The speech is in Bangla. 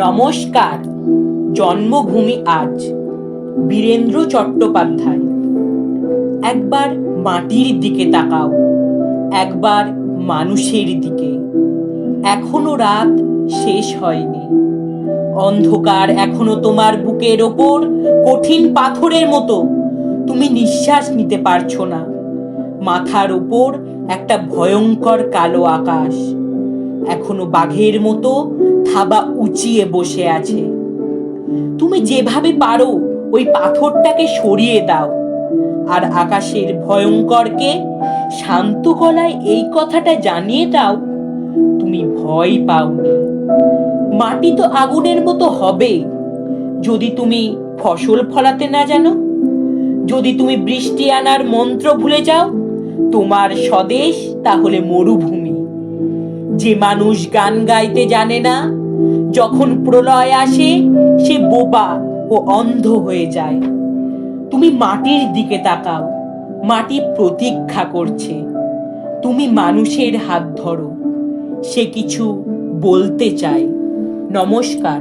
নমস্কার। জন্মভূমি আজ, বীরেন্দ্র চট্টোপাধ্যায়। একবার মাটির দিকে তাকাও, একবার মানুষের দিকে। এখনো রাত শেষ হয়নি, অন্ধকার এখনো তোমার বুকের ওপর কঠিন পাথরের মতো। তুমি নিঃশ্বাস নিতে পারছো না। মাথার ওপর একটা ভয়ঙ্কর কালো আকাশ এখনো বাঘের মতো থাবা উঁচিয়ে বসে আছে। তুমি যেভাবে পারো ওই পাথরটাকে সরিয়ে দাও, আর আকাশের ভয়ঙ্করকে শান্ত গলায় এই কথাটা জানিয়ে দাও, তুমি ভয় পাওনি। মাটি তো আগুনের মতো হবে যদি তুমি ফসল ফলাতে না জানো, যদি তুমি বৃষ্টি আনার মন্ত্র ভুলে যাও। তোমার স্বদেশ তাহলে মরুভূমি। যে মানুষ গান গাইতে জানে না, যখন প্রলয় আসে সে বোবা ও অন্ধ হয়ে যায়। তুমি মাটির দিকে তাকাও, মাটি প্রতীক্ষা করছে। তুমি মানুষের হাত ধরো, সে কিছু বলতে চায়। নমস্কার।